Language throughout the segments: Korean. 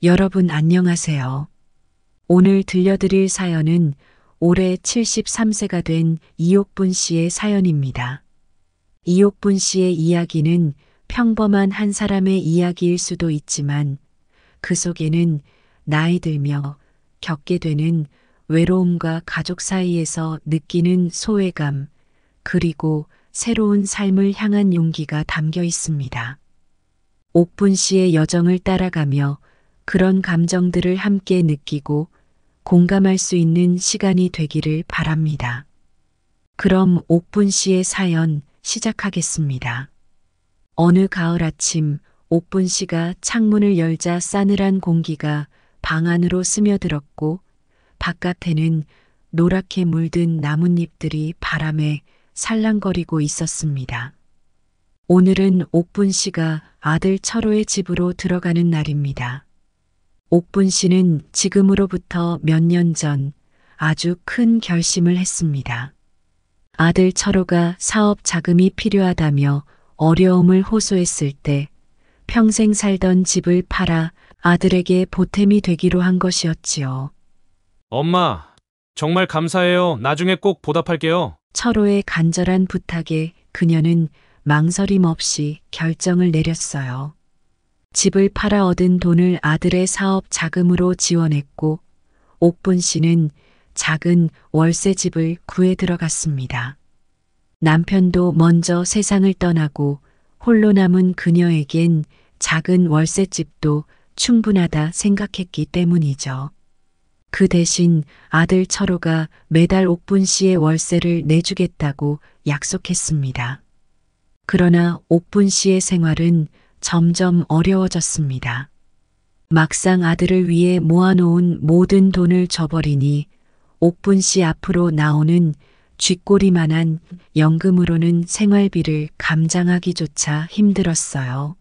여러분 안녕하세요. 오늘 들려드릴 사연은 올해 73세가 된 이옥분 씨의 사연입니다. 이옥분 씨의 이야기는 평범한 한 사람의 이야기일 수도 있지만 그 속에는 나이 들며 겪게 되는 외로움과 가족 사이에서 느끼는 소외감, 그리고 새로운 삶을 향한 용기가 담겨 있습니다. 옥분 씨의 여정을 따라가며 그런 감정들을 함께 느끼고 공감할 수 있는 시간이 되기를 바랍니다. 그럼 옥분 씨의 사연 시작하겠습니다. 어느 가을 아침 옥분 씨가 창문을 열자 싸늘한 공기가 방 안으로 스며들었고 바깥에는 노랗게 물든 나뭇잎들이 바람에 살랑거리고 있었습니다. 오늘은 옥분 씨가 아들 철호의 집으로 들어가는 날입니다. 옥분 씨는 지금으로부터 몇 년 전 아주 큰 결심을 했습니다. 아들 철호가 사업 자금이 필요하다며 어려움을 호소했을 때 평생 살던 집을 팔아 아들에게 보탬이 되기로 한 것이었지요. 엄마, 정말 감사해요. 나중에 꼭 보답할게요. 철호의 간절한 부탁에 그녀는 망설임 없이 결정을 내렸어요. 집을 팔아 얻은 돈을 아들의 사업 자금으로 지원했고 옥분 씨는 작은 월세 집을 구해 들어갔습니다. 남편도 먼저 세상을 떠나고 홀로 남은 그녀에겐 작은 월세 집도 충분하다 생각했기 때문이죠. 그 대신 아들 철호가 매달 옥분 씨의 월세를 내주겠다고 약속했습니다. 그러나 옥분 씨의 생활은 점점 어려워졌습니다. 막상 아들을 위해 모아놓은 모든 돈을 줘버리니 옥분 씨 앞으로 나오는 쥐꼬리만한 연금으로는 생활비를 감당하기조차 힘들었어요.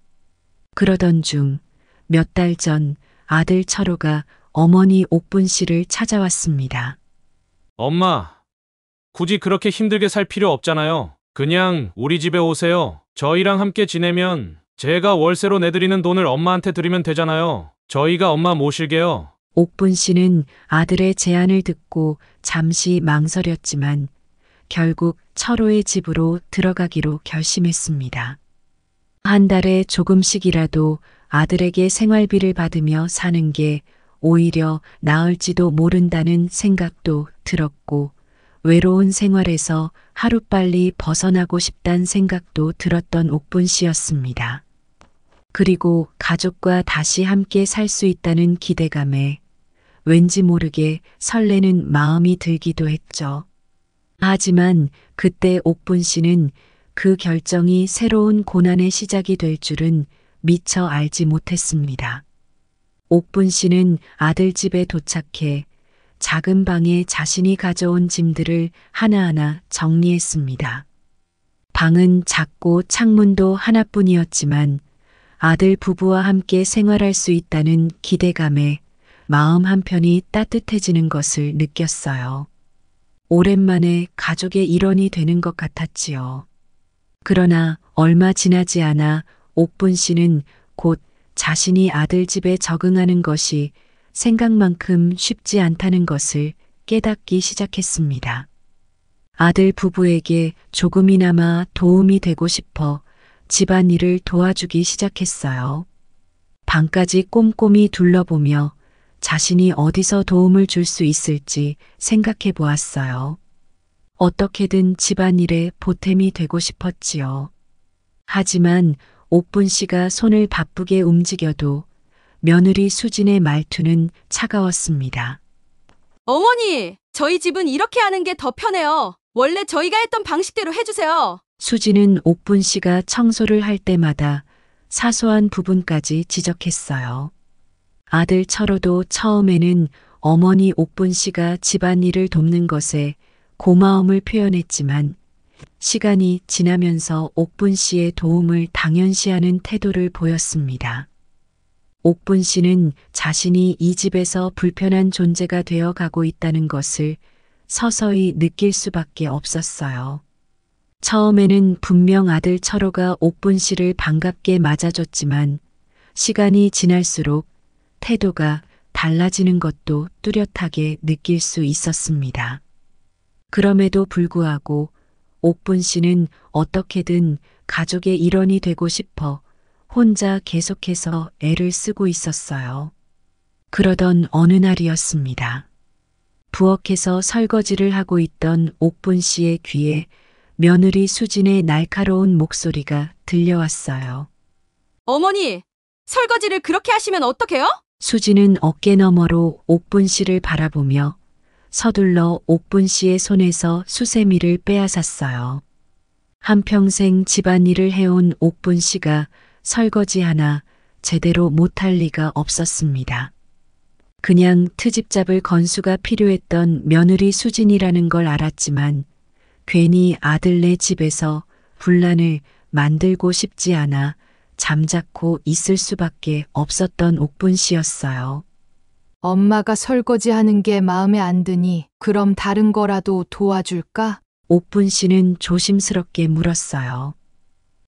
그러던 중 몇 달 전 아들 철호가 어머니 옥분 씨를 찾아왔습니다. 엄마, 굳이 그렇게 힘들게 살 필요 없잖아요. 그냥 우리 집에 오세요. 저희랑 함께 지내면 제가 월세로 내드리는 돈을 엄마한테 드리면 되잖아요. 저희가 엄마 모실게요. 옥분 씨는 아들의 제안을 듣고 잠시 망설였지만 결국 철호의 집으로 들어가기로 결심했습니다. 한 달에 조금씩이라도 아들에게 생활비를 받으며 사는 게 오히려 나을지도 모른다는 생각도 들었고 외로운 생활에서 하루빨리 벗어나고 싶다는 생각도 들었던 옥분 씨였습니다. 그리고 가족과 다시 함께 살 수 있다는 기대감에 왠지 모르게 설레는 마음이 들기도 했죠. 하지만 그때 옥분 씨는 그 결정이 새로운 고난의 시작이 될 줄은 미처 알지 못했습니다. 옥분 씨는 아들 집에 도착해 작은 방에 자신이 가져온 짐들을 하나하나 정리했습니다. 방은 작고 창문도 하나뿐이었지만 아들 부부와 함께 생활할 수 있다는 기대감에 마음 한편이 따뜻해지는 것을 느꼈어요. 오랜만에 가족의 일원이 되는 것 같았지요. 그러나 얼마 지나지 않아 옥분 씨는 곧 자신이 아들 집에 적응하는 것이 생각만큼 쉽지 않다는 것을 깨닫기 시작했습니다. 아들 부부에게 조금이나마 도움이 되고 싶어 집안일을 도와주기 시작했어요. 방까지 꼼꼼히 둘러보며 자신이 어디서 도움을 줄 수 있을지 생각해 보았어요. 어떻게든 집안일에 보탬이 되고 싶었지요. 하지만 옥분 씨가 손을 바쁘게 움직여도 며느리 수진의 말투는 차가웠습니다. 어머니, 저희 집은 이렇게 하는 게 더 편해요. 원래 저희가 했던 방식대로 해주세요. 수진은 옥분 씨가 청소를 할 때마다 사소한 부분까지 지적했어요. 아들 철호도 처음에는 어머니 옥분 씨가 집안일을 돕는 것에 고마움을 표현했지만 시간이 지나면서 옥분 씨의 도움을 당연시하는 태도를 보였습니다. 옥분 씨는 자신이 이 집에서 불편한 존재가 되어 가고 있다는 것을 서서히 느낄 수밖에 없었어요. 처음에는 분명 아들 철호가 옥분 씨를 반갑게 맞아줬지만 시간이 지날수록 태도가 달라지는 것도 뚜렷하게 느낄 수 있었습니다. 그럼에도 불구하고 옥분 씨는 어떻게든 가족의 일원이 되고 싶어 혼자 계속해서 애를 쓰고 있었어요. 그러던 어느 날이었습니다. 부엌에서 설거지를 하고 있던 옥분 씨의 귀에 며느리 수진의 날카로운 목소리가 들려왔어요. 어머니, 설거지를 그렇게 하시면 어떡해요? 수진은 어깨 너머로 옥분 씨를 바라보며 서둘러 옥분 씨의 손에서 수세미를 빼앗았어요. 한평생 집안일을 해온 옥분 씨가 설거지 하나 제대로 못할 리가 없었습니다. 그냥 트집 잡을 건수가 필요했던 며느리 수진이라는 걸 알았지만 괜히 아들네 집에서 분란을 만들고 싶지 않아 잠자코 있을 수밖에 없었던 옥분 씨였어요. 엄마가 설거지하는 게 마음에 안 드니 그럼 다른 거라도 도와줄까? 옥분 씨는 조심스럽게 물었어요.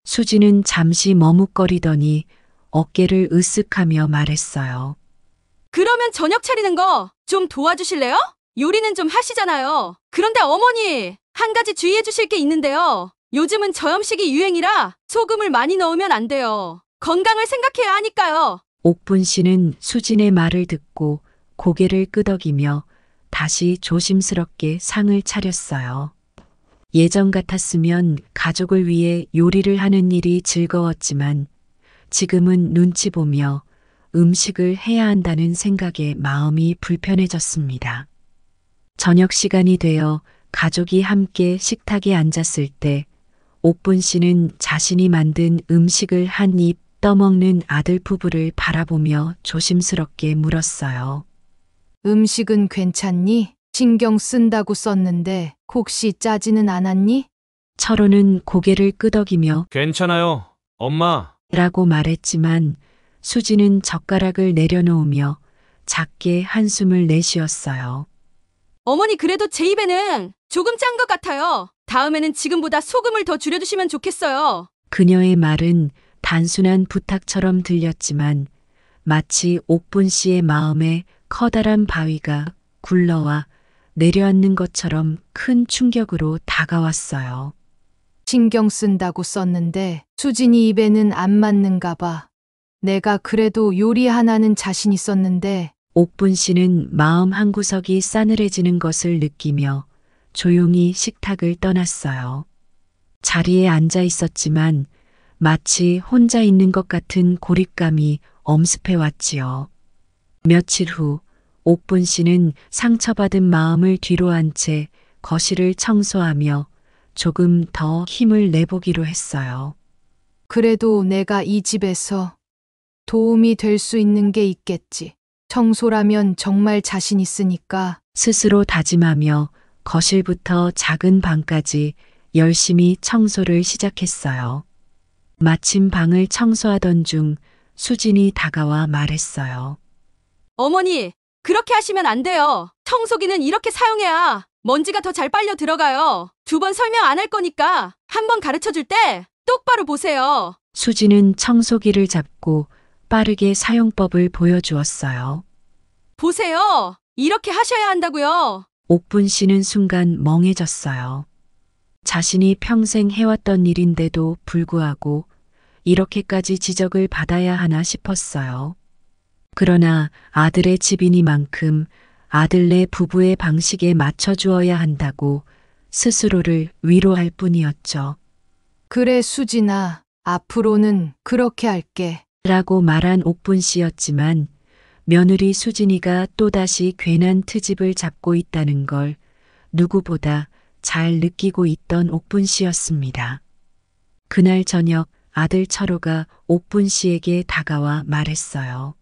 수지는 잠시 머뭇거리더니 어깨를 으쓱하며 말했어요. 그러면 저녁 차리는 거 좀 도와주실래요? 요리는 좀 하시잖아요. 그런데 어머니, 한 가지 주의해 주실 게 있는데요. 요즘은 저염식이 유행이라 소금을 많이 넣으면 안 돼요. 건강을 생각해야 하니까요. 옥분 씨는 수진의 말을 듣고 고개를 끄덕이며 다시 조심스럽게 상을 차렸어요. 예전 같았으면 가족을 위해 요리를 하는 일이 즐거웠지만 지금은 눈치 보며 음식을 해야 한다는 생각에 마음이 불편해졌습니다. 저녁 시간이 되어 가족이 함께 식탁에 앉았을 때 옥분 씨는 자신이 만든 음식을 한 입 떠먹는 아들 부부를 바라보며 조심스럽게 물었어요. 음식은 괜찮니? 신경 쓴다고 썼는데 혹시 짜지는 않았니? 철호는 고개를 끄덕이며 괜찮아요, 엄마. 라고 말했지만 수지는 젓가락을 내려놓으며 작게 한숨을 내쉬었어요. 어머니 그래도 제 입에는 조금 짠 것 같아요. 다음에는 지금보다 소금을 더 줄여주시면 좋겠어요. 그녀의 말은 단순한 부탁처럼 들렸지만 마치 옥분 씨의 마음에 커다란 바위가 굴러와 내려앉는 것처럼 큰 충격으로 다가왔어요. 신경 쓴다고 썼는데 수진이 입에는 안 맞는가 봐. 내가 그래도 요리 하나는 자신 있었는데 옥분 씨는 마음 한구석이 싸늘해지는 것을 느끼며 조용히 식탁을 떠났어요. 자리에 앉아 있었지만 마치 혼자 있는 것 같은 고립감이 엄습해 왔지요. 며칠 후 옥분 씨는 상처받은 마음을 뒤로한 채 거실을 청소하며 조금 더 힘을 내보기로 했어요. 그래도 내가 이 집에서 도움이 될 수 있는 게 있겠지. 청소라면 정말 자신 있으니까. 스스로 다짐하며 거실부터 작은 방까지 열심히 청소를 시작했어요. 마침 방을 청소하던 중 수진이 다가와 말했어요. 어머니, 그렇게 하시면 안 돼요. 청소기는 이렇게 사용해야 먼지가 더 잘 빨려 들어가요. 2번 설명 안 할 거니까 한 번 가르쳐 줄 때 똑바로 보세요. 수진은 청소기를 잡고 빠르게 사용법을 보여주었어요. 보세요. 이렇게 하셔야 한다고요. 옥분 씨는 순간 멍해졌어요. 자신이 평생 해왔던 일인데도 불구하고 이렇게까지 지적을 받아야 하나 싶었어요. 그러나 아들의 집이니만큼 아들네 부부의 방식에 맞춰주어야 한다고 스스로를 위로할 뿐이었죠. 그래 수진아, 앞으로는 그렇게 할게. 라고 말한 옥분 씨였지만 며느리 수진이가 또다시 괜한 트집을 잡고 있다는 걸 누구보다 잘 느끼고 있던 옥분 씨였습니다. 그날 저녁 아들 철호가 옥분 씨에게 다가와 말했어요.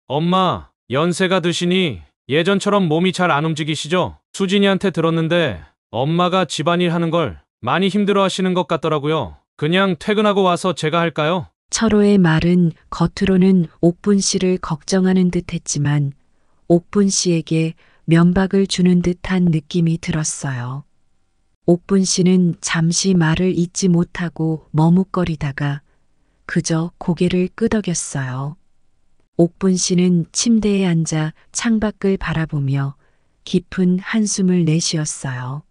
엄마, 연세가 드시니 예전처럼 몸이 잘 안 움직이시죠? 수진이한테 들었는데 엄마가 집안일 하는 걸 많이 힘들어 하시는 것 같더라고요. 그냥 퇴근하고 와서 제가 할까요? 철호의 말은 겉으로는 옥분 씨를 걱정하는 듯 했지만 옥분 씨에게 면박을 주는 듯한 느낌이 들었어요. 옥분 씨는 잠시 말을 잇지 못하고 머뭇거리다가 그저 고개를 끄덕였어요. 옥분 씨는 침대에 앉아 창밖을 바라보며 깊은 한숨을 내쉬었어요.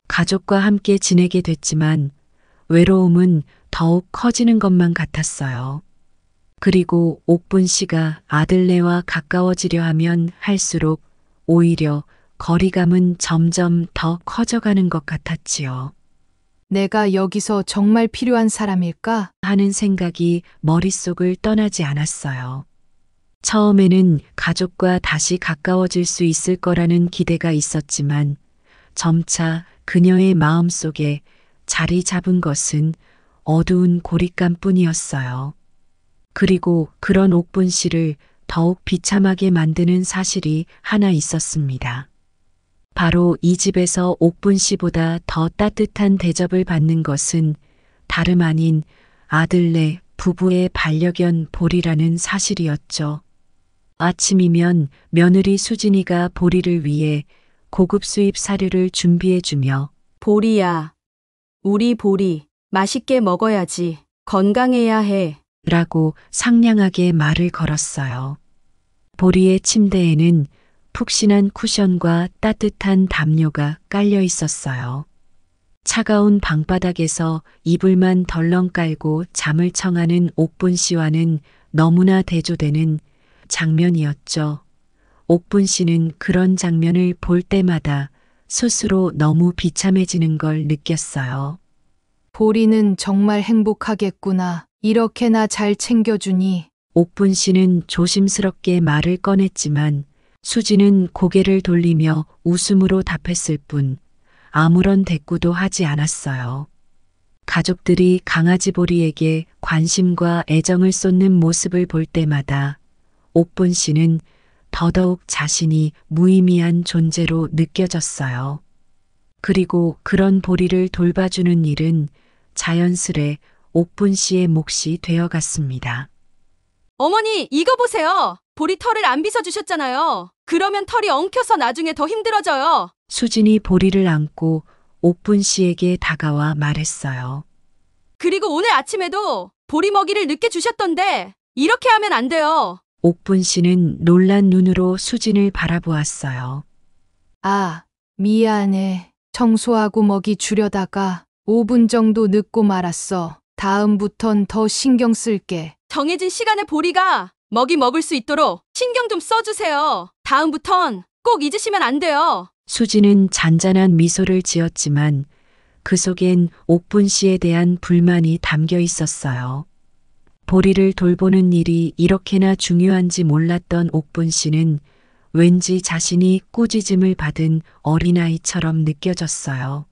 가족과 함께 지내게 됐지만 외로움은 더욱 커지는 것만 같았어요. 그리고 옥분 씨가 아들네와 가까워지려 하면 할수록 오히려 거리감은 점점 더 커져가는 것 같았지요. 내가 여기서 정말 필요한 사람일까? 하는 생각이 머릿속을 떠나지 않았어요. 처음에는 가족과 다시 가까워질 수 있을 거라는 기대가 있었지만 점차 그녀의 마음속에 자리 잡은 것은 어두운 고립감 뿐이었어요. 그리고 그런 옥분 씨를 더욱 비참하게 만드는 사실이 하나 있었습니다. 바로 이 집에서 옥분 씨보다 더 따뜻한 대접을 받는 것은 다름 아닌 아들네 부부의 반려견 보리라는 사실이었죠. 아침이면 며느리 수진이가 보리를 위해 고급 수입 사료를 준비해주며 보리야, 우리 보리, 맛있게 먹어야지. 건강해야 해. 라고 상냥하게 말을 걸었어요. 보리의 침대에는 푹신한 쿠션과 따뜻한 담요가 깔려 있었어요. 차가운 방바닥에서 이불만 덜렁 깔고 잠을 청하는 옥분 씨와는 너무나 대조되는 장면이었죠. 옥분 씨는 그런 장면을 볼 때마다 스스로 너무 비참해지는 걸 느꼈어요. 보리는 정말 행복하겠구나. 이렇게나 잘 챙겨주니. 옥분 씨는 조심스럽게 말을 꺼냈지만 수지는 고개를 돌리며 웃음으로 답했을 뿐 아무런 대꾸도 하지 않았어요. 가족들이 강아지 보리에게 관심과 애정을 쏟는 모습을 볼 때마다 옥분 씨는 더더욱 자신이 무의미한 존재로 느껴졌어요. 그리고 그런 보리를 돌봐주는 일은 자연스레 옥분 씨의 몫이 되어갔습니다. 어머니, 이거 보세요. 보리 털을 안 빗어주셨잖아요. 그러면 털이 엉켜서 나중에 더 힘들어져요. 수진이 보리를 안고 옥분 씨에게 다가와 말했어요. 그리고 오늘 아침에도 보리 먹이를 늦게 주셨던데 이렇게 하면 안 돼요. 옥분 씨는 놀란 눈으로 수진을 바라보았어요. 아, 미안해. 청소하고 먹이 주려다가 5분 정도 늦고 말았어. 다음부턴 더 신경 쓸게. 정해진 시간에 보리가 먹이 먹을 수 있도록 신경 좀 써주세요. 다음부턴 꼭 잊으시면 안 돼요. 수진은 잔잔한 미소를 지었지만 그 속엔 옥분 씨에 대한 불만이 담겨 있었어요. 보리를 돌보는 일이 이렇게나 중요한지 몰랐던 옥분 씨는 왠지 자신이 꾸짖음을 받은 어린아이처럼 느껴졌어요.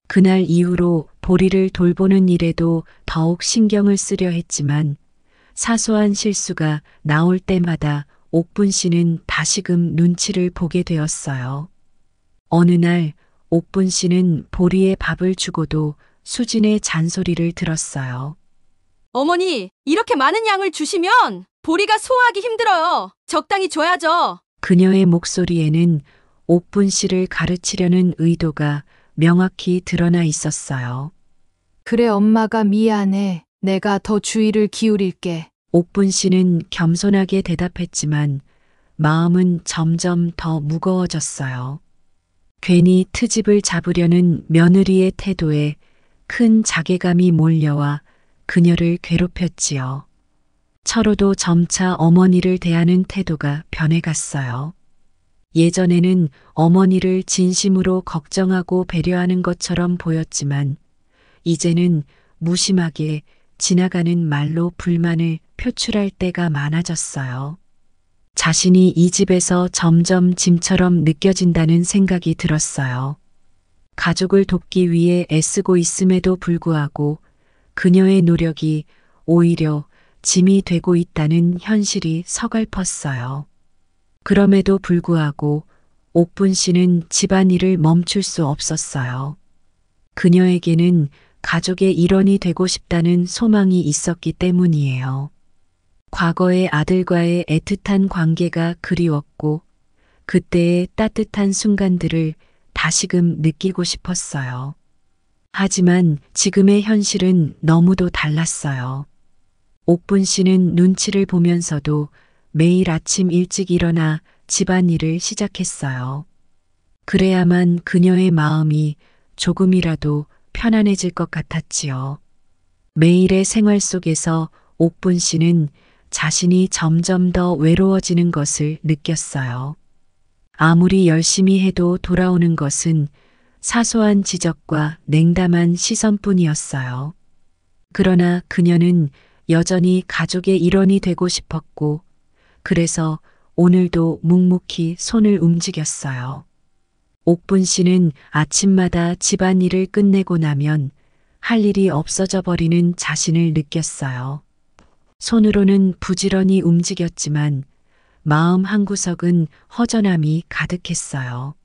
그날 이후로 보리를 돌보는 일에도 더욱 신경을 쓰려 했지만 사소한 실수가 나올 때마다 옥분 씨는 다시금 눈치를 보게 되었어요. 어느 날 옥분 씨는 보리에 밥을 주고도 수진의 잔소리를 들었어요. 어머니, 이렇게 많은 양을 주시면 보리가 소화하기 힘들어요. 적당히 줘야죠. 그녀의 목소리에는 옥분 씨를 가르치려는 의도가 명확히 드러나 있었어요. 그래, 엄마가 미안해. 내가 더 주의를 기울일게. 옥분 씨는 겸손하게 대답했지만 마음은 점점 더 무거워졌어요. 괜히 트집을 잡으려는 며느리의 태도에 큰 자괴감이 몰려와 그녀를 괴롭혔지요. 철호도 점차 어머니를 대하는 태도가 변해갔어요. 예전에는 어머니를 진심으로 걱정하고 배려하는 것처럼 보였지만 이제는 무심하게 지나가는 말로 불만을 표출할 때가 많아졌어요. 자신이 이 집에서 점점 짐처럼 느껴진다는 생각이 들었어요. 가족을 돕기 위해 애쓰고 있음에도 불구하고 그녀의 노력이 오히려 짐이 되고 있다는 현실이 서글펐어요. 그럼에도 불구하고 옥분 씨는 집안일을 멈출 수 없었어요. 그녀에게는 가족의 일원이 되고 싶다는 소망이 있었기 때문이에요. 과거의 아들과의 애틋한 관계가 그리웠고 그때의 따뜻한 순간들을 다시금 느끼고 싶었어요. 하지만 지금의 현실은 너무도 달랐어요. 옥분 씨는 눈치를 보면서도 매일 아침 일찍 일어나 집안일을 시작했어요. 그래야만 그녀의 마음이 조금이라도 편안해질 것 같았지요. 매일의 생활 속에서 옥분 씨는 자신이 점점 더 외로워지는 것을 느꼈어요. 아무리 열심히 해도 돌아오는 것은 사소한 지적과 냉담한 시선뿐이었어요. 그러나 그녀는 여전히 가족의 일원이 되고 싶었고, 그래서 오늘도 묵묵히 손을 움직였어요. 옥분 씨는 아침마다 집안일을 끝내고 나면 할 일이 없어져 버리는 자신을 느꼈어요. 손으로는 부지런히 움직였지만 마음 한구석은 허전함이 가득했어요.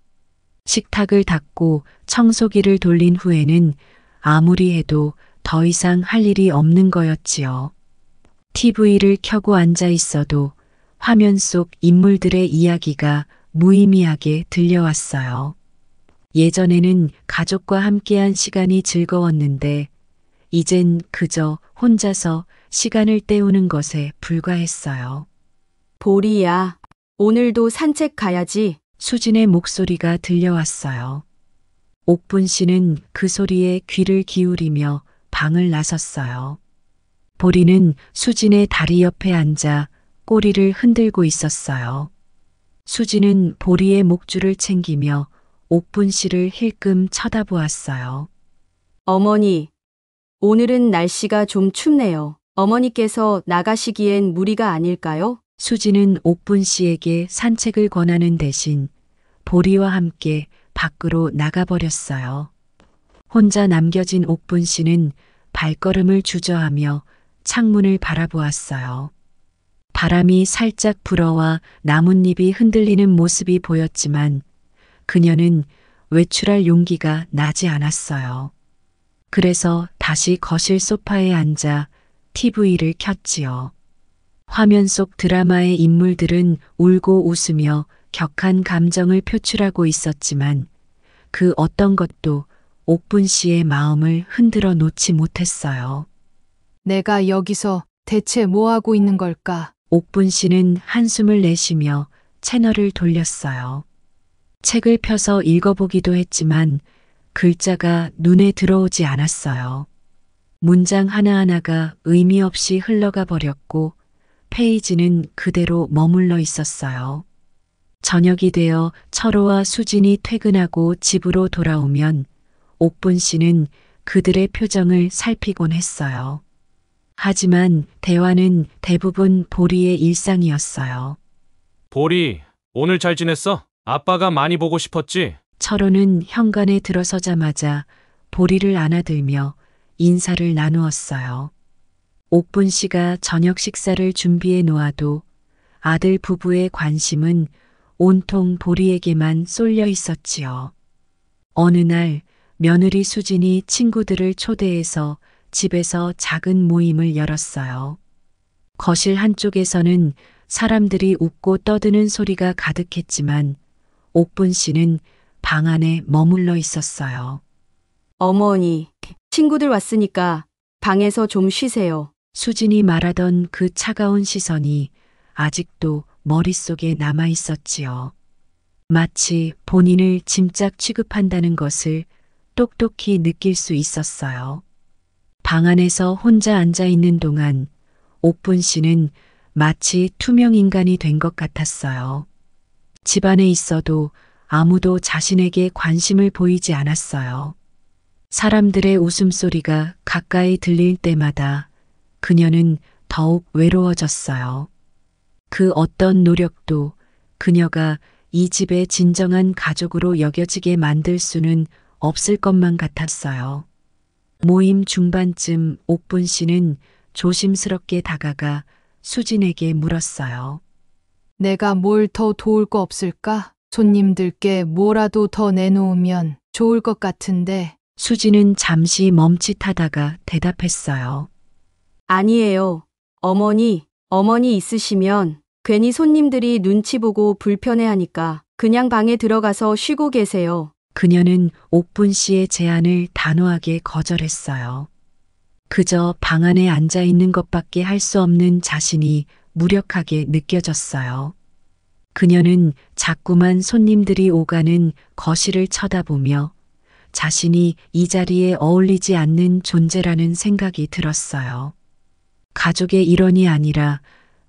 식탁을 닦고 청소기를 돌린 후에는 아무리 해도 더 이상 할 일이 없는 거였지요. TV를 켜고 앉아 있어도 화면 속 인물들의 이야기가 무의미하게 들려왔어요. 예전에는 가족과 함께한 시간이 즐거웠는데 이젠 그저 혼자서 시간을 때우는 것에 불과했어요. 보리야, 오늘도 산책 가야지. 수진의 목소리가 들려왔어요. 옥분 씨는 그 소리에 귀를 기울이며 방을 나섰어요. 보리는 수진의 다리 옆에 앉아 꼬리를 흔들고 있었어요. 수진은 보리의 목줄을 챙기며 옥분 씨를 힐끔 쳐다보았어요. 어머니, 오늘은 날씨가 좀 춥네요. 어머니께서 나가시기엔 무리가 아닐까요? 수진은 옥분 씨에게 산책을 권하는 대신 보리와 함께 밖으로 나가버렸어요. 혼자 남겨진 옥분 씨는 발걸음을 주저하며 창문을 바라보았어요. 바람이 살짝 불어와 나뭇잎이 흔들리는 모습이 보였지만 그녀는 외출할 용기가 나지 않았어요. 그래서 다시 거실 소파에 앉아 TV를 켰지요. 화면 속 드라마의 인물들은 울고 웃으며 격한 감정을 표출하고 있었지만 그 어떤 것도 옥분 씨의 마음을 흔들어 놓지 못했어요. 내가 여기서 대체 뭐 하고 있는 걸까? 옥분 씨는 한숨을 내쉬며 채널을 돌렸어요. 책을 펴서 읽어보기도 했지만 글자가 눈에 들어오지 않았어요. 문장 하나하나가 의미 없이 흘러가 버렸고 페이지는 그대로 머물러 있었어요. 저녁이 되어 철호와 수진이 퇴근하고 집으로 돌아오면 옥분 씨는 그들의 표정을 살피곤 했어요. 하지만 대화는 대부분 보리의 일상이었어요. 보리, 오늘 잘 지냈어? 아빠가 많이 보고 싶었지? 철호는 현관에 들어서자마자 보리를 안아들며 인사를 나누었어요. 옥분 씨가 저녁 식사를 준비해 놓아도 아들 부부의 관심은 온통 보리에게만 쏠려 있었지요. 어느 날 며느리 수진이 친구들을 초대해서 집에서 작은 모임을 열었어요. 거실 한쪽에서는 사람들이 웃고 떠드는 소리가 가득했지만 옥분 씨는 방 안에 머물러 있었어요. 어머니, 친구들 왔으니까 방에서 좀 쉬세요. 수진이 말하던 그 차가운 시선이 아직도 머릿속에 남아 있었지요. 마치 본인을 짐짝 취급한다는 것을 똑똑히 느낄 수 있었어요. 방 안에서 혼자 앉아 있는 동안 옥분 씨는 마치 투명 인간이 된 것 같았어요. 집안에 있어도 아무도 자신에게 관심을 보이지 않았어요. 사람들의 웃음소리가 가까이 들릴 때마다 그녀는 더욱 외로워졌어요. 그 어떤 노력도 그녀가 이 집의 진정한 가족으로 여겨지게 만들 수는 없을 것만 같았어요. 모임 중반쯤 옥분 씨는 조심스럽게 다가가 수진에게 물었어요. 내가 뭘 더 도울 거 없을까? 손님들께 뭐라도 더 내놓으면 좋을 것 같은데. 수진은 잠시 멈칫하다가 대답했어요. 아니에요. 어머니 있으시면 괜히 손님들이 눈치 보고 불편해하니까 그냥 방에 들어가서 쉬고 계세요. 그녀는 옥분 씨의 제안을 단호하게 거절했어요. 그저 방 안에 앉아 있는 것밖에 할 수 없는 자신이 무력하게 느껴졌어요. 그녀는 자꾸만 손님들이 오가는 거실을 쳐다보며 자신이 이 자리에 어울리지 않는 존재라는 생각이 들었어요. 가족의 일원이 아니라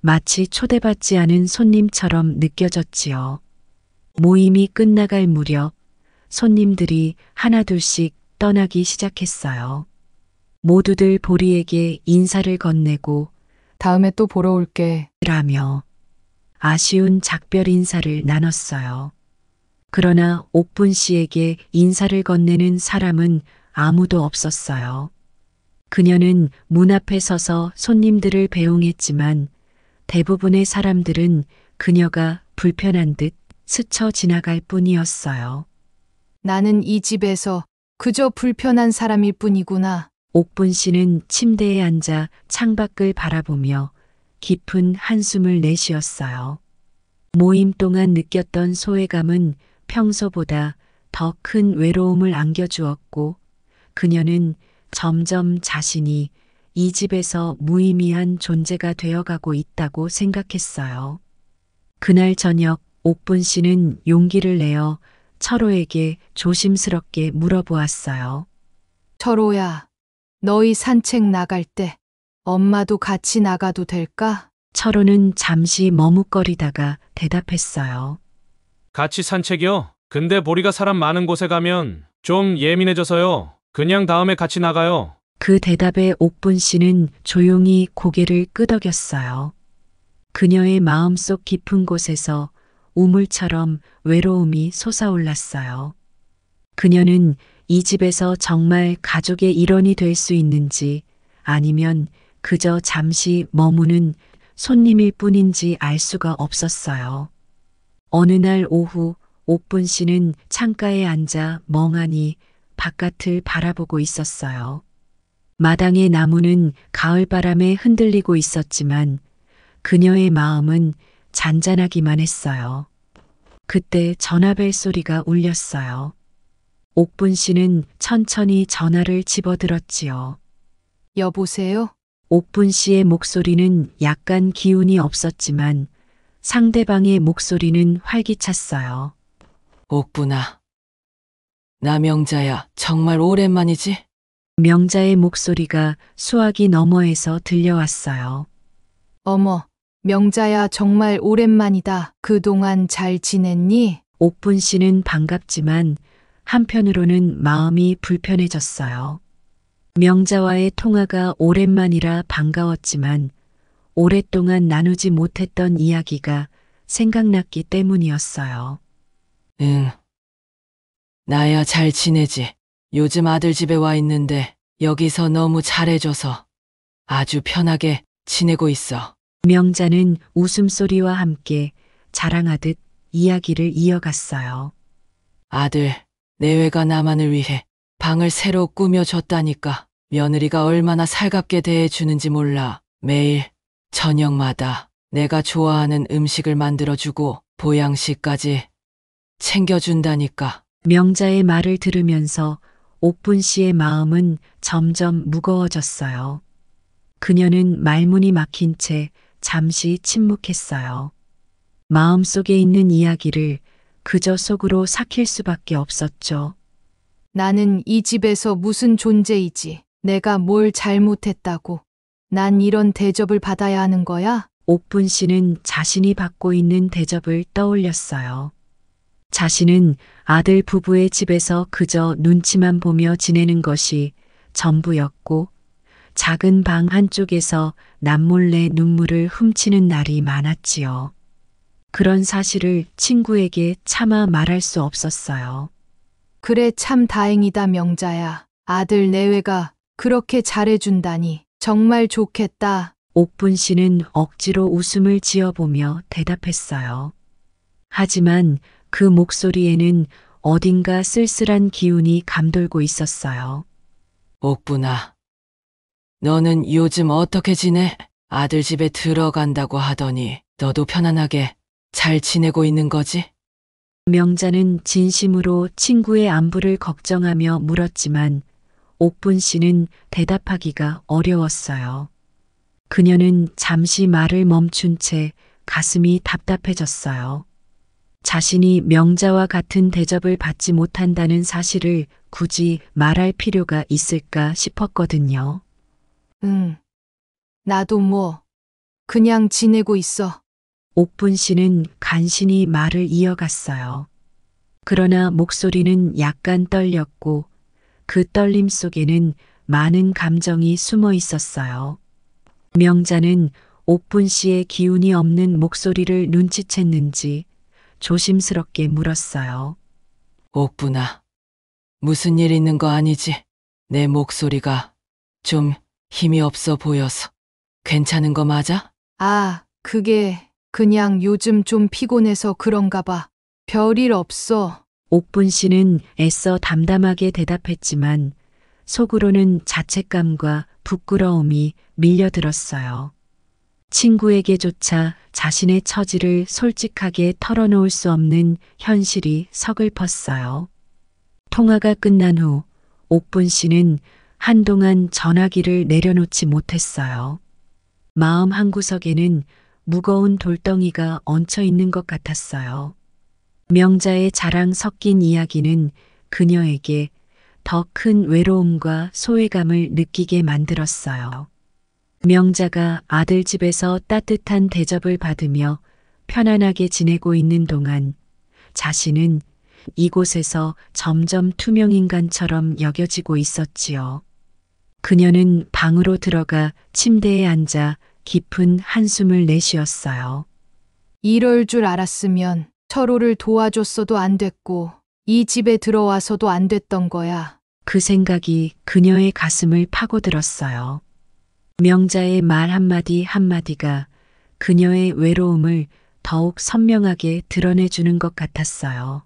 마치 초대받지 않은 손님처럼 느껴졌지요. 모임이 끝나갈 무렵 손님들이 하나둘씩 떠나기 시작했어요. 모두들 보리에게 인사를 건네고 다음에 또 보러 올게. 라며 아쉬운 작별 인사를 나눴어요. 그러나 옥분 씨에게 인사를 건네는 사람은 아무도 없었어요. 그녀는 문 앞에 서서 손님들을 배웅했지만 대부분의 사람들은 그녀가 불편한 듯 스쳐 지나갈 뿐이었어요. 나는 이 집에서 그저 불편한 사람일 뿐이구나. 옥분 씨는 침대에 앉아 창밖을 바라보며 깊은 한숨을 내쉬었어요. 모임 동안 느꼈던 소외감은 평소보다 더 큰 외로움을 안겨주었고 그녀는 점점 자신이 이 집에서 무의미한 존재가 되어가고 있다고 생각했어요. 그날 저녁 옥분 씨는 용기를 내어 철호에게 조심스럽게 물어보았어요. 철호야, 너희 산책 나갈 때 엄마도 같이 나가도 될까? 철호는 잠시 머뭇거리다가 대답했어요. 같이 산책이요? 근데 보리가 사람 많은 곳에 가면 좀 예민해져서요. 그냥 다음에 같이 나가요. 그 대답에 옥분 씨는 조용히 고개를 끄덕였어요. 그녀의 마음속 깊은 곳에서 우물처럼 외로움이 솟아올랐어요. 그녀는 이 집에서 정말 가족의 일원이 될 수 있는지 아니면 그저 잠시 머무는 손님일 뿐인지 알 수가 없었어요. 어느 날 오후 옥분 씨는 창가에 앉아 멍하니 바깥을 바라보고 있었어요. 마당의 나무는 가을바람에 흔들리고 있었지만 그녀의 마음은 잔잔하기만 했어요. 그때 전화벨 소리가 울렸어요. 옥분 씨는 천천히 전화를 집어들었지요. 여보세요? 옥분 씨의 목소리는 약간 기운이 없었지만 상대방의 목소리는 활기찼어요. 옥분아. 나 명자야. 정말 오랜만이지? 명자의 목소리가 수화기 너머에서 들려왔어요. 어머, 명자야 정말 오랜만이다. 그동안 잘 지냈니? 옥분 씨는 반갑지만 한편으로는 마음이 불편해졌어요. 명자와의 통화가 오랜만이라 반가웠지만 오랫동안 나누지 못했던 이야기가 생각났기 때문이었어요. 응. 나야 잘 지내지. 요즘 아들 집에 와 있는데 여기서 너무 잘해줘서 아주 편하게 지내고 있어. 명자는 웃음소리와 함께 자랑하듯 이야기를 이어갔어요. 아들, 내외가 나만을 위해 방을 새로 꾸며줬다니까. 며느리가 얼마나 살갑게 대해주는지 몰라. 매일 저녁마다 내가 좋아하는 음식을 만들어주고 보양식까지 챙겨준다니까. 명자의 말을 들으면서 옥분 씨의 마음은 점점 무거워졌어요. 그녀는 말문이 막힌 채 잠시 침묵했어요. 마음속에 있는 이야기를 그저 속으로 삭힐 수밖에 없었죠. 나는 이 집에서 무슨 존재이지? 내가 뭘 잘못했다고? 난 이런 대접을 받아야 하는 거야? 옥분 씨는 자신이 받고 있는 대접을 떠올렸어요. 자신은 아들 부부의 집에서 그저 눈치만 보며 지내는 것이 전부였고 작은 방 한쪽에서 남몰래 눈물을 훔치는 날이 많았지요. 그런 사실을 친구에게 차마 말할 수 없었어요. 그래 참 다행이다 명자야. 아들 내외가 그렇게 잘해준다니 정말 좋겠다. 옥분 씨는 억지로 웃음을 지어보며 대답했어요. 하지만 그 목소리에는 어딘가 쓸쓸한 기운이 감돌고 있었어요. 옥분아. 너는 요즘 어떻게 지내? 아들 집에 들어간다고 하더니 너도 편안하게 잘 지내고 있는 거지? 명자는 진심으로 친구의 안부를 걱정하며 물었지만 옥분 씨는 대답하기가 어려웠어요. 그녀는 잠시 말을 멈춘 채 가슴이 답답해졌어요. 자신이 명자와 같은 대접을 받지 못한다는 사실을 굳이 말할 필요가 있을까 싶었거든요. 응. 나도 그냥 지내고 있어. 옥분 씨는 간신히 말을 이어갔어요. 그러나 목소리는 약간 떨렸고 그 떨림 속에는 많은 감정이 숨어 있었어요. 명자는 옥분 씨의 기운이 없는 목소리를 눈치챘는지 조심스럽게 물었어요. 옥분아, 무슨 일 있는 거 아니지? 내 목소리가 좀 힘이 없어 보여서. 괜찮은 거 맞아? 아, 그게 그냥 요즘 좀 피곤해서 그런가 봐. 별일 없어. 옥분 씨는 애써 담담하게 대답했지만 속으로는 자책감과 부끄러움이 밀려들었어요. 친구에게조차 자신의 처지를 솔직하게 털어놓을 수 없는 현실이 서글펐어요. 통화가 끝난 후 옥분 씨는 한동안 전화기를 내려놓지 못했어요. 마음 한구석에는 무거운 돌덩이가 얹혀 있는 것 같았어요. 명자의 자랑 섞인 이야기는 그녀에게 더 큰 외로움과 소외감을 느끼게 만들었어요. 명자가 아들 집에서 따뜻한 대접을 받으며 편안하게 지내고 있는 동안 자신은 이곳에서 점점 투명인간처럼 여겨지고 있었지요. 그녀는 방으로 들어가 침대에 앉아 깊은 한숨을 내쉬었어요. 이럴 줄 알았으면 철호를 도와줬어도 안 됐고 이 집에 들어와서도 안 됐던 거야. 그 생각이 그녀의 가슴을 파고들었어요. 명자의 말 한마디 한마디가 그녀의 외로움을 더욱 선명하게 드러내주는 것 같았어요.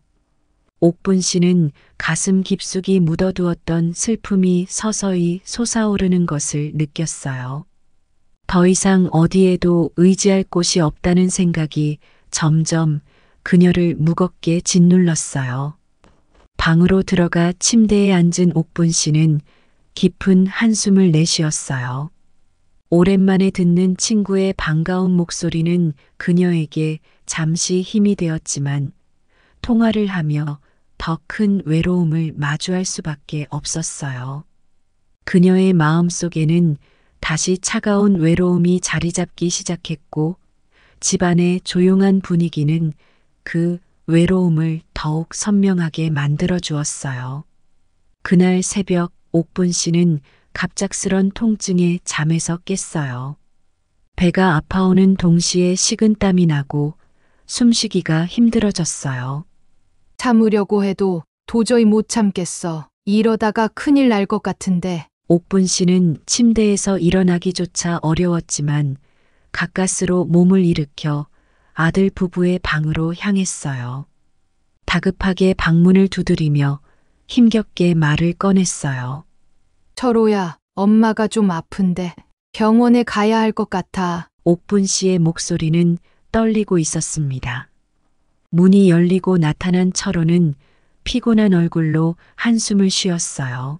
옥분 씨는 가슴 깊숙이 묻어두었던 슬픔이 서서히 솟아오르는 것을 느꼈어요. 더 이상 어디에도 의지할 곳이 없다는 생각이 점점 그녀를 무겁게 짓눌렀어요. 방으로 들어가 침대에 앉은 옥분 씨는 깊은 한숨을 내쉬었어요. 오랜만에 듣는 친구의 반가운 목소리는 그녀에게 잠시 힘이 되었지만 통화를 하며 더 큰 외로움을 마주할 수밖에 없었어요. 그녀의 마음 속에는 다시 차가운 외로움이 자리 잡기 시작했고 집안의 조용한 분위기는 그 외로움을 더욱 선명하게 만들어 주었어요. 그날 새벽 옥분 씨는 갑작스런 통증에 잠에서 깼어요. 배가 아파오는 동시에 식은땀이 나고 숨쉬기가 힘들어졌어요. 참으려고 해도 도저히 못 참겠어. 이러다가 큰일 날 것 같은데. 옥분 씨는 침대에서 일어나기조차 어려웠지만 가까스로 몸을 일으켜 아들 부부의 방으로 향했어요. 다급하게 방문을 두드리며 힘겹게 말을 꺼냈어요. 철호야, 엄마가 좀 아픈데 병원에 가야 할 것 같아. 옥분 씨의 목소리는 떨리고 있었습니다. 문이 열리고 나타난 철호는 피곤한 얼굴로 한숨을 쉬었어요.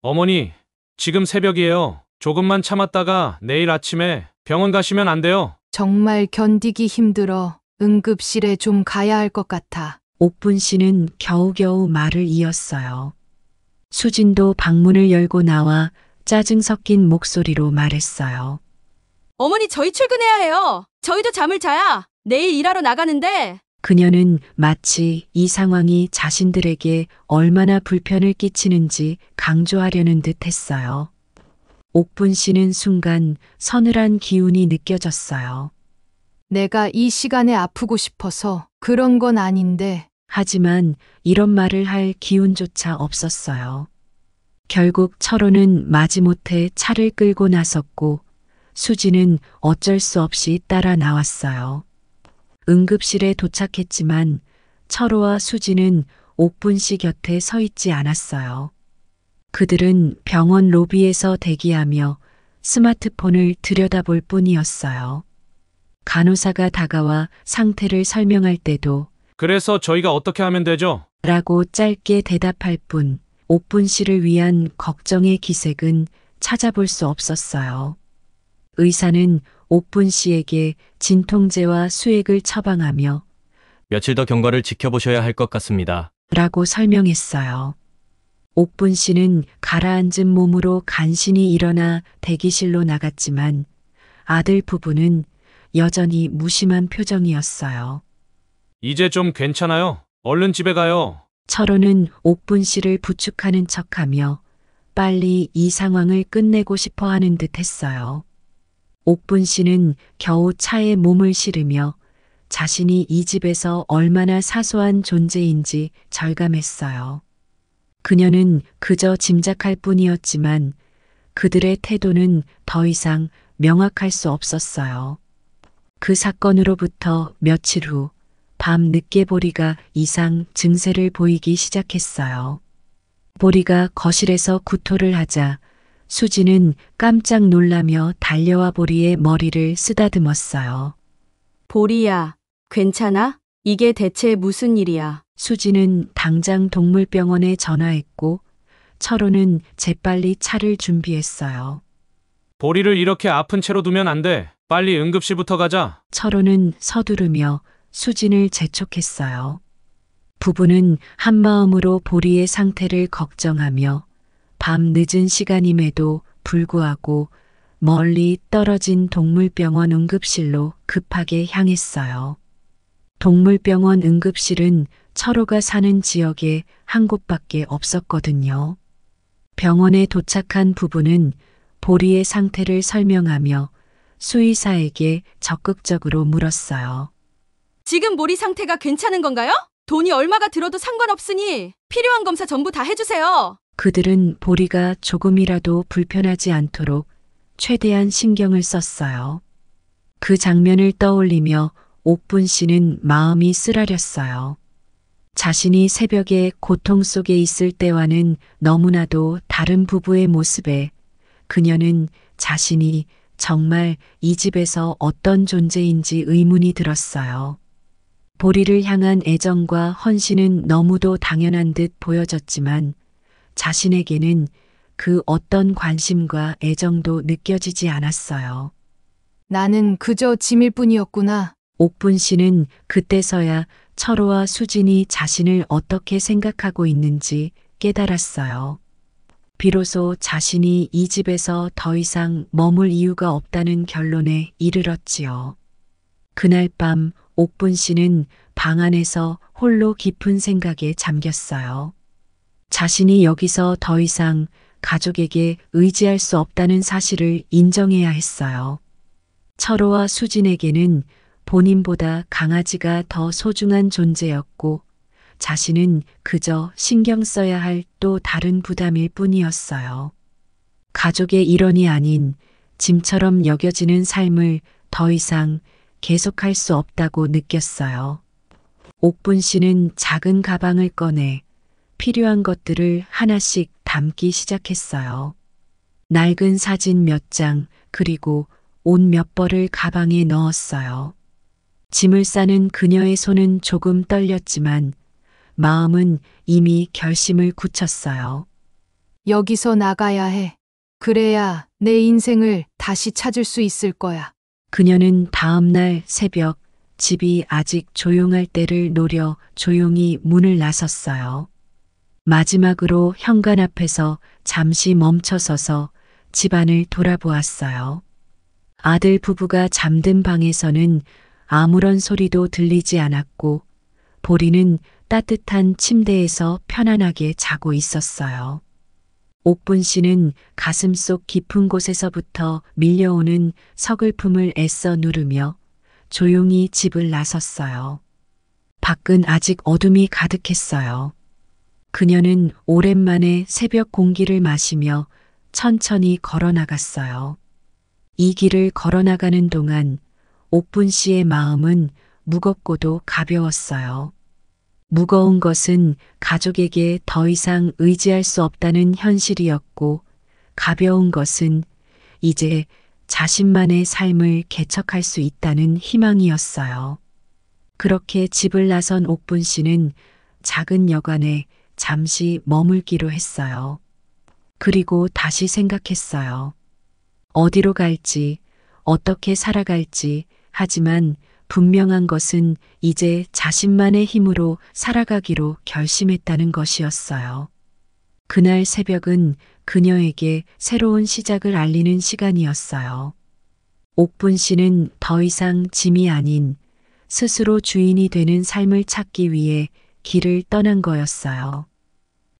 어머니, 지금 새벽이에요. 조금만 참았다가 내일 아침에 병원 가시면 안 돼요. 정말 견디기 힘들어. 응급실에 좀 가야 할 것 같아. 옥분 씨는 겨우겨우 말을 이었어요. 수진도 방문을 열고 나와 짜증 섞인 목소리로 말했어요. 어머니 저희 출근해야 해요. 저희도 잠을 자야 내일 일하러 나가는데. 그녀는 마치 이 상황이 자신들에게 얼마나 불편을 끼치는지 강조하려는 듯 했어요. 옥분 씨는 순간 서늘한 기운이 느껴졌어요. 내가 이 시간에 아프고 싶어서 그런 건 아닌데. 하지만 이런 말을 할 기운조차 없었어요. 결국 철호는 마지못해 차를 끌고 나섰고 수지는 어쩔 수 없이 따라 나왔어요. 응급실에 도착했지만 철호와 수지는 옥분 씨 곁에 서 있지 않았어요. 그들은 병원 로비에서 대기하며 스마트폰을 들여다볼 뿐이었어요. 간호사가 다가와 상태를 설명할 때도 그래서 저희가 어떻게 하면 되죠? 라고 짧게 대답할 뿐 옥분 씨를 위한 걱정의 기색은 찾아볼 수 없었어요. 의사는 옥분 씨에게 진통제와 수액을 처방하며 며칠 더 경과를 지켜보셔야 할 것 같습니다. 라고 설명했어요. 옥분 씨는 가라앉은 몸으로 간신히 일어나 대기실로 나갔지만 아들 부부는 여전히 무심한 표정이었어요. 이제 좀 괜찮아요. 얼른 집에 가요. 철호는 옥분 씨를 부축하는 척하며 빨리 이 상황을 끝내고 싶어 하는 듯 했어요. 옥분 씨는 겨우 차에 몸을 실으며 자신이 이 집에서 얼마나 사소한 존재인지 절감했어요. 그녀는 그저 짐작할 뿐이었지만 그들의 태도는 더 이상 명확할 수 없었어요. 그 사건으로부터 며칠 후 밤 늦게 보리가 이상 증세를 보이기 시작했어요. 보리가 거실에서 구토를 하자 수지는 깜짝 놀라며 달려와 보리의 머리를 쓰다듬었어요. 보리야, 괜찮아? 이게 대체 무슨 일이야? 수지는 당장 동물병원에 전화했고 철호는 재빨리 차를 준비했어요. 보리를 이렇게 아픈 채로 두면 안 돼. 빨리 응급실부터 가자. 철호는 서두르며 수진을 재촉했어요. 부부는 한마음으로 보리의 상태를 걱정하며 밤 늦은 시간임에도 불구하고 멀리 떨어진 동물병원 응급실로 급하게 향했어요. 동물병원 응급실은 철호가 사는 지역에 한 곳밖에 없었거든요. 병원에 도착한 부부는 보리의 상태를 설명하며 수의사에게 적극적으로 물었어요. 지금 보리 상태가 괜찮은 건가요? 돈이 얼마가 들어도 상관없으니 필요한 검사 전부 다 해주세요. 그들은 보리가 조금이라도 불편하지 않도록 최대한 신경을 썼어요. 그 장면을 떠올리며 옥분 씨는 마음이 쓰라렸어요. 자신이 새벽에 고통 속에 있을 때와는 너무나도 다른 부부의 모습에 그녀는 자신이 정말 이 집에서 어떤 존재인지 의문이 들었어요. 보리를 향한 애정과 헌신은 너무도 당연한 듯 보여졌지만 자신에게는 그 어떤 관심과 애정도 느껴지지 않았어요. 나는 그저 짐일 뿐이었구나. 옥분 씨는 그때서야 철호와 수진이 자신을 어떻게 생각하고 있는지 깨달았어요. 비로소 자신이 이 집에서 더 이상 머물 이유가 없다는 결론에 이르렀지요. 그날 밤 옥분 씨는 방 안에서 홀로 깊은 생각에 잠겼어요. 자신이 여기서 더 이상 가족에게 의지할 수 없다는 사실을 인정해야 했어요. 철호와 수진에게는 본인보다 강아지가 더 소중한 존재였고 자신은 그저 신경 써야 할 또 다른 부담일 뿐이었어요. 가족의 일원이 아닌 짐처럼 여겨지는 삶을 더 이상 계속할 수 없다고 느꼈어요. 옥분 씨는 작은 가방을 꺼내 필요한 것들을 하나씩 담기 시작했어요. 낡은 사진 몇 장, 그리고 옷 몇 벌을 가방에 넣었어요. 짐을 싸는 그녀의 손은 조금 떨렸지만 마음은 이미 결심을 굳혔어요. 여기서 나가야 해. 그래야 내 인생을 다시 찾을 수 있을 거야. 그녀는 다음 날 새벽 집이 아직 조용할 때를 노려 조용히 문을 나섰어요. 마지막으로 현관 앞에서 잠시 멈춰서서 집안을 돌아보았어요. 아들 부부가 잠든 방에서는 아무런 소리도 들리지 않았고 보리는 따뜻한 침대에서 편안하게 자고 있었어요. 옥분 씨는 가슴속 깊은 곳에서부터 밀려오는 서글픔을 애써 누르며 조용히 집을 나섰어요. 밖은 아직 어둠이 가득했어요. 그녀는 오랜만에 새벽 공기를 마시며 천천히 걸어 나갔어요. 이 길을 걸어 나가는 동안 옥분 씨의 마음은 무겁고도 가벼웠어요. 무거운 것은 가족에게 더 이상 의지할 수 없다는 현실이었고, 가벼운 것은 이제 자신만의 삶을 개척할 수 있다는 희망이었어요. 그렇게 집을 나선 옥분 씨는 작은 여관에 잠시 머물기로 했어요. 그리고 다시 생각했어요. 어디로 갈지, 어떻게 살아갈지. 하지만 분명한 것은 이제 자신만의 힘으로 살아가기로 결심했다는 것이었어요. 그날 새벽은 그녀에게 새로운 시작을 알리는 시간이었어요. 옥분 씨는 더 이상 짐이 아닌 스스로 주인이 되는 삶을 찾기 위해 길을 떠난 거였어요.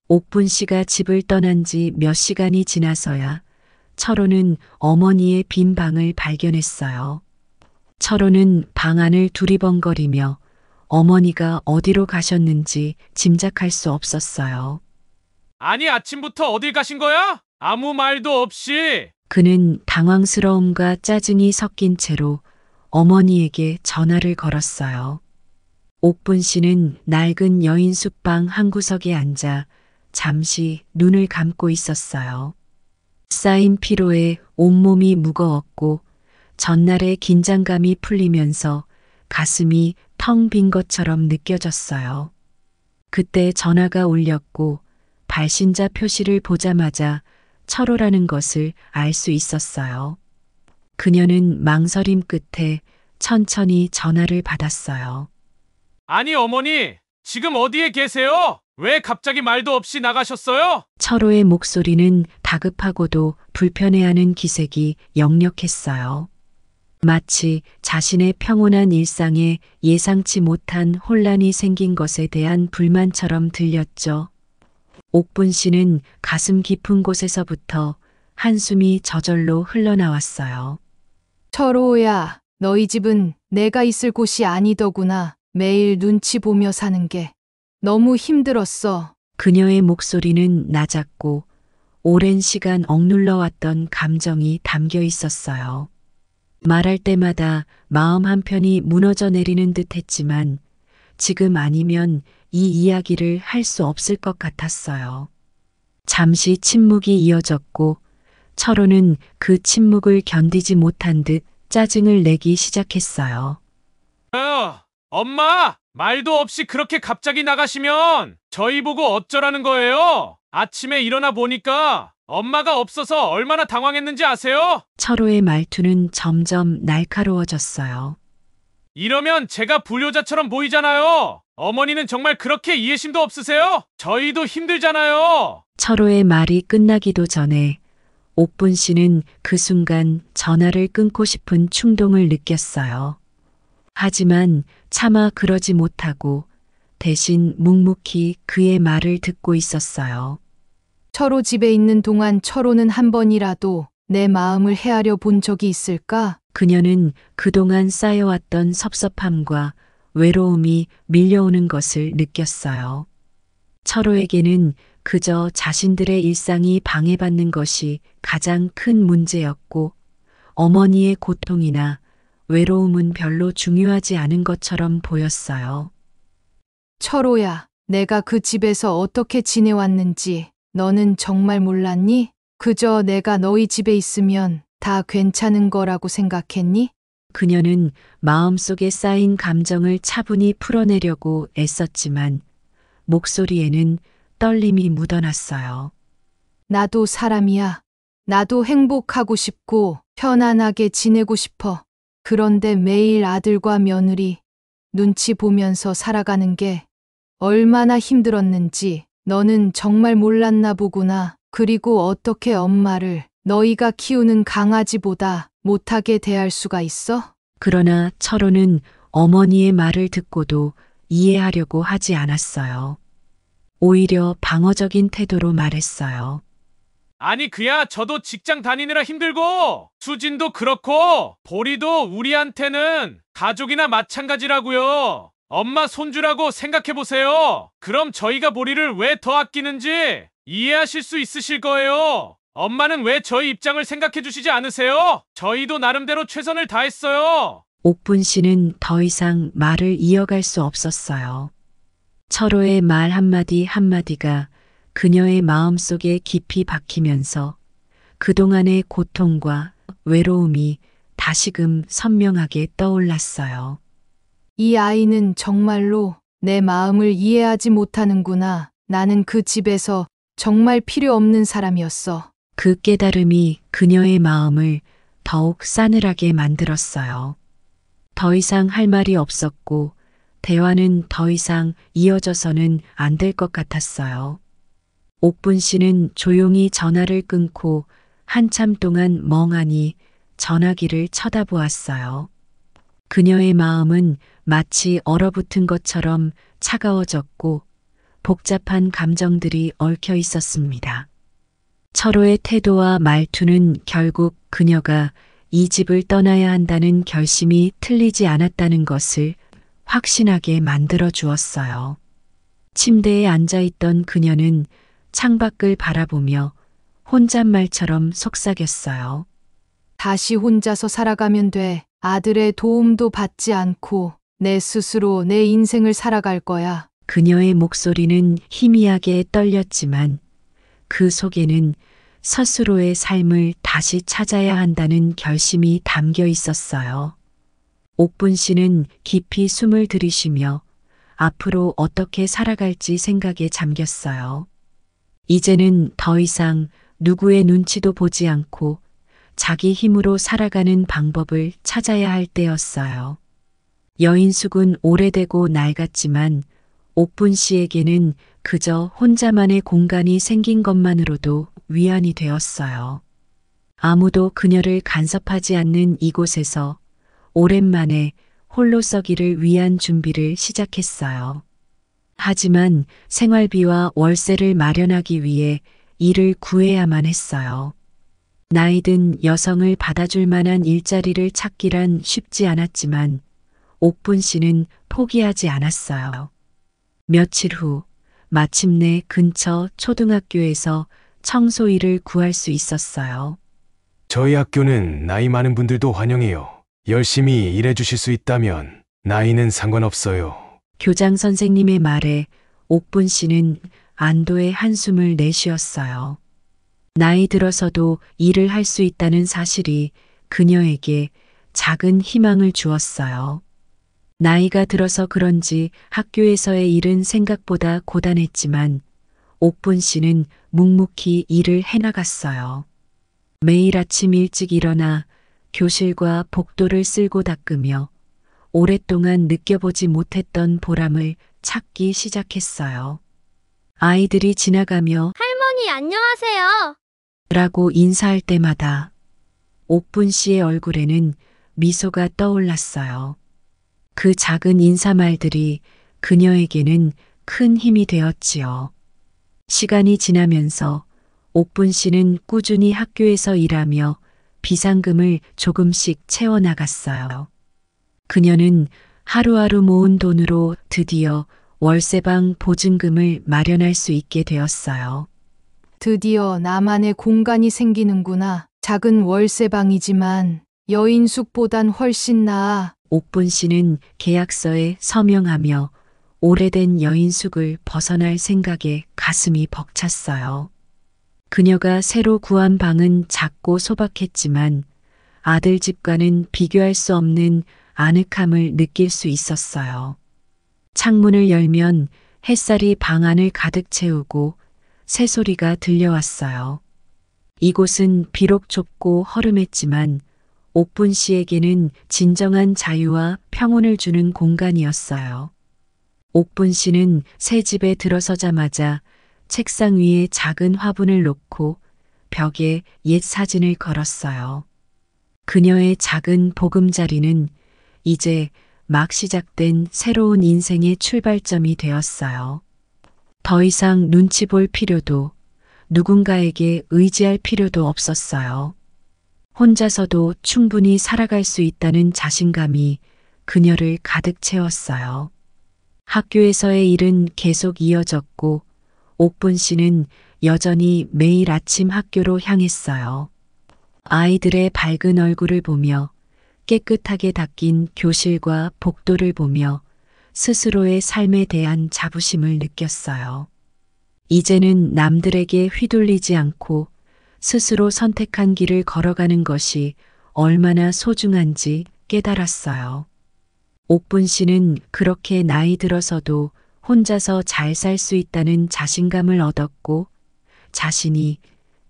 옥분 씨가 집을 떠난 지 몇 시간이 지나서야 철호는 어머니의 빈 방을 발견했어요. 철호는 방 안을 두리번거리며 어머니가 어디로 가셨는지 짐작할 수 없었어요. 아니, 아침부터 어딜 가신 거야? 아무 말도 없이. 그는 당황스러움과 짜증이 섞인 채로 어머니에게 전화를 걸었어요. 옥분 씨는 낡은 여인숙방 한 구석에 앉아 잠시 눈을 감고 있었어요. 쌓인 피로에 온몸이 무거웠고 전날의 긴장감이 풀리면서 가슴이 텅 빈 것처럼 느껴졌어요. 그때 전화가 울렸고 발신자 표시를 보자마자 철호라는 것을 알 수 있었어요. 그녀는 망설임 끝에 천천히 전화를 받았어요. 아니, 어머니, 지금 어디에 계세요? 왜 갑자기 말도 없이 나가셨어요? 철호의 목소리는 다급하고도 불편해하는 기색이 역력했어요. 마치 자신의 평온한 일상에 예상치 못한 혼란이 생긴 것에 대한 불만처럼 들렸죠. 옥분 씨는 가슴 깊은 곳에서부터 한숨이 저절로 흘러나왔어요. 철호야, 너희 집은 내가 있을 곳이 아니더구나. 매일 눈치 보며 사는 게 너무 힘들었어. 그녀의 목소리는 낮았고 오랜 시간 억눌러왔던 감정이 담겨 있었어요. 말할 때마다 마음 한편이 무너져 내리는 듯 했지만 지금 아니면 이 이야기를 할 수 없을 것 같았어요. 잠시 침묵이 이어졌고 철호는 그 침묵을 견디지 못한 듯 짜증을 내기 시작했어요. 엄마! 말도 없이 그렇게 갑자기 나가시면 저희 보고 어쩌라는 거예요? 아침에 일어나 보니까 엄마가 없어서 얼마나 당황했는지 아세요? 철호의 말투는 점점 날카로워졌어요. 이러면 제가 불효자처럼 보이잖아요. 어머니는 정말 그렇게 이해심도 없으세요? 저희도 힘들잖아요. 철호의 말이 끝나기도 전에 옥분 씨는 그 순간 전화를 끊고 싶은 충동을 느꼈어요. 하지만 차마 그러지 못하고 대신 묵묵히 그의 말을 듣고 있었어요. 철호 집에 있는 동안 철호는 한 번이라도 내 마음을 헤아려 본 적이 있을까? 그녀는 그동안 쌓여왔던 섭섭함과 외로움이 밀려오는 것을 느꼈어요. 철호에게는 그저 자신들의 일상이 방해받는 것이 가장 큰 문제였고 어머니의 고통이나 외로움은 별로 중요하지 않은 것처럼 보였어요. 철호야, 내가 그 집에서 어떻게 지내왔는지 너는 정말 몰랐니? 그저 내가 너희 집에 있으면 다 괜찮은 거라고 생각했니? 그녀는 마음속에 쌓인 감정을 차분히 풀어내려고 애썼지만 목소리에는 떨림이 묻어났어요. 나도 사람이야. 나도 행복하고 싶고 편안하게 지내고 싶어. 그런데 매일 아들과 며느리 눈치 보면서 살아가는 게 얼마나 힘들었는지 너는 정말 몰랐나 보구나. 그리고 어떻게 엄마를 너희가 키우는 강아지보다 못하게 대할 수가 있어? 그러나 철호는 어머니의 말을 듣고도 이해하려고 하지 않았어요. 오히려 방어적인 태도로 말했어요. 아니, 그야 저도 직장 다니느라 힘들고 수진도 그렇고 보리도 우리한테는 가족이나 마찬가지라고요. 엄마 손주라고 생각해보세요. 그럼 저희가 보리를 왜 더 아끼는지 이해하실 수 있으실 거예요. 엄마는 왜 저희 입장을 생각해 주시지 않으세요? 저희도 나름대로 최선을 다했어요. 옥분 씨는 더 이상 말을 이어갈 수 없었어요. 철호의 말 한마디 한마디가 그녀의 마음속에 깊이 박히면서 그동안의 고통과 외로움이 다시금 선명하게 떠올랐어요. 이 아이는 정말로 내 마음을 이해하지 못하는구나. 나는 그 집에서 정말 필요 없는 사람이었어. 그 깨달음이 그녀의 마음을 더욱 싸늘하게 만들었어요. 더 이상 할 말이 없었고 대화는 더 이상 이어져서는 안 될 것 같았어요. 옥분 씨는 조용히 전화를 끊고 한참 동안 멍하니 전화기를 쳐다보았어요. 그녀의 마음은 마치 얼어붙은 것처럼 차가워졌고 복잡한 감정들이 얽혀 있었습니다. 철호의 태도와 말투는 결국 그녀가 이 집을 떠나야 한다는 결심이 틀리지 않았다는 것을 확신하게 만들어 주었어요. 침대에 앉아 있던 그녀는 창밖을 바라보며 혼잣말처럼 속삭였어요. 다시 혼자서 살아가면 돼. 아들의 도움도 받지 않고 내 스스로 내 인생을 살아갈 거야. 그녀의 목소리는 희미하게 떨렸지만 그 속에는 스스로의 삶을 다시 찾아야 한다는 결심이 담겨 있었어요. 옥분 씨는 깊이 숨을 들이쉬며 앞으로 어떻게 살아갈지 생각에 잠겼어요. 이제는 더 이상 누구의 눈치도 보지 않고 자기 힘으로 살아가는 방법을 찾아야 할 때였어요. 여인숙은 오래되고 낡았지만 옥분 씨에게는 그저 혼자만의 공간이 생긴 것만으로도 위안이 되었어요. 아무도 그녀를 간섭하지 않는 이곳에서 오랜만에 홀로 서기를 위한 준비를 시작했어요. 하지만 생활비와 월세를 마련하기 위해 일을 구해야만 했어요. 나이든 여성을 받아줄 만한 일자리를 찾기란 쉽지 않았지만 옥분 씨는 포기하지 않았어요. 며칠 후 마침내 근처 초등학교에서 청소 일을 구할 수 있었어요. 저희 학교는 나이 많은 분들도 환영해요. 열심히 일해 주실 수 있다면 나이는 상관없어요. 교장 선생님의 말에 옥분 씨는 안도의 한숨을 내쉬었어요. 나이 들어서도 일을 할 수 있다는 사실이 그녀에게 작은 희망을 주었어요. 나이가 들어서 그런지 학교에서의 일은 생각보다 고단했지만 옥분 씨는 묵묵히 일을 해나갔어요. 매일 아침 일찍 일어나 교실과 복도를 쓸고 닦으며 오랫동안 느껴보지 못했던 보람을 찾기 시작했어요. 아이들이 지나가며 할머니 안녕하세요. 라고 인사할 때마다 옥분 씨의 얼굴에는 미소가 떠올랐어요. 그 작은 인사말들이 그녀에게는 큰 힘이 되었지요. 시간이 지나면서 옥분 씨는 꾸준히 학교에서 일하며 비상금을 조금씩 채워나갔어요. 그녀는 하루하루 모은 돈으로 드디어 월세방 보증금을 마련할 수 있게 되었어요. 드디어 나만의 공간이 생기는구나. 작은 월세방이지만 여인숙보단 훨씬 나아. 옥분 씨는 계약서에 서명하며 오래된 여인숙을 벗어날 생각에 가슴이 벅찼어요. 그녀가 새로 구한 방은 작고 소박했지만 아들 집과는 비교할 수 없는 아늑함을 느낄 수 있었어요. 창문을 열면 햇살이 방 안을 가득 채우고 새소리가 들려왔어요. 이곳은 비록 좁고 허름했지만 옥분 씨에게는 진정한 자유와 평온을 주는 공간이었어요. 옥분 씨는 새 집에 들어서자마자 책상 위에 작은 화분을 놓고 벽에 옛 사진을 걸었어요. 그녀의 작은 보금자리는 이제 막 시작된 새로운 인생의 출발점이 되었어요. 더 이상 눈치 볼 필요도 누군가에게 의지할 필요도 없었어요. 혼자서도 충분히 살아갈 수 있다는 자신감이 그녀를 가득 채웠어요. 학교에서의 일은 계속 이어졌고 옥분 씨는 여전히 매일 아침 학교로 향했어요. 아이들의 밝은 얼굴을 보며 깨끗하게 닦인 교실과 복도를 보며 스스로의 삶에 대한 자부심을 느꼈어요. 이제는 남들에게 휘둘리지 않고 스스로 선택한 길을 걸어가는 것이 얼마나 소중한지 깨달았어요. 옥분 씨는 그렇게 나이 들어서도 혼자서 잘 살 수 있다는 자신감을 얻었고 자신이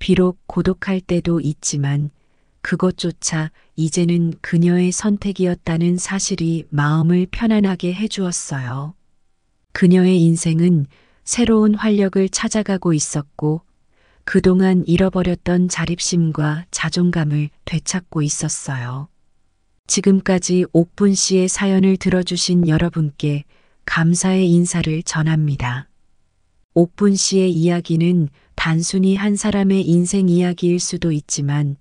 비록 고독할 때도 있지만 그것조차 이제는 그녀의 선택이었다는 사실이 마음을 편안하게 해주었어요. 그녀의 인생은 새로운 활력을 찾아가고 있었고 그동안 잃어버렸던 자립심과 자존감을 되찾고 있었어요. 지금까지 옥분 씨의 사연을 들어주신 여러분께 감사의 인사를 전합니다. 옥분 씨의 이야기는 단순히 한 사람의 인생 이야기일 수도 있지만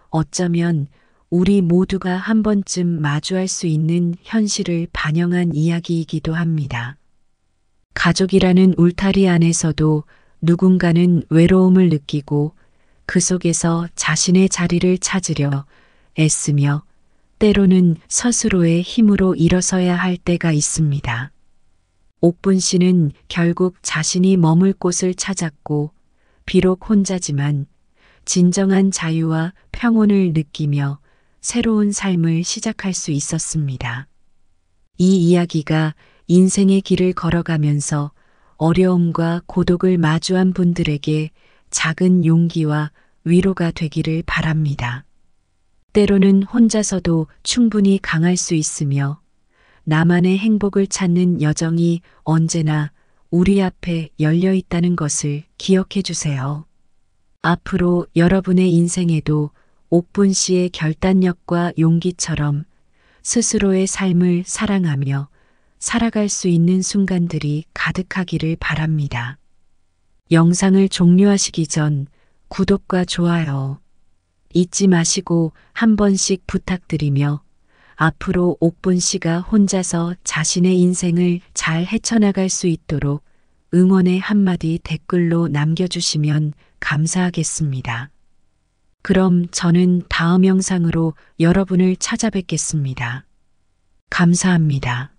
어쩌면 우리 모두가 한 번쯤 마주할 수 있는 현실을 반영한 이야기이기도 합니다. 가족이라는 울타리 안에서도 누군가는 외로움을 느끼고 그 속에서 자신의 자리를 찾으려 애쓰며 때로는 스스로의 힘으로 일어서야 할 때가 있습니다. 옥분 씨는 결국 자신이 머물 곳을 찾았고 비록 혼자지만 진정한 자유와 평온을 느끼며 새로운 삶을 시작할 수 있었습니다. 이 이야기가 인생의 길을 걸어가면서 어려움과 고독을 마주한 분들에게 작은 용기와 위로가 되기를 바랍니다. 때로는 혼자서도 충분히 강할 수 있으며 나만의 행복을 찾는 여정이 언제나 우리 앞에 열려 있다는 것을 기억해 주세요. 앞으로 여러분의 인생에도 옥분 씨의 결단력과 용기처럼 스스로의 삶을 사랑하며 살아갈 수 있는 순간들이 가득하기를 바랍니다. 영상을 종료하시기 전 구독과 좋아요 잊지 마시고 한 번씩 부탁드리며 앞으로 옥분 씨가 혼자서 자신의 인생을 잘 헤쳐나갈 수 있도록 응원의 한마디 댓글로 남겨주시면 감사하겠습니다. 그럼 저는 다음 영상으로 여러분을 찾아뵙겠습니다. 감사합니다.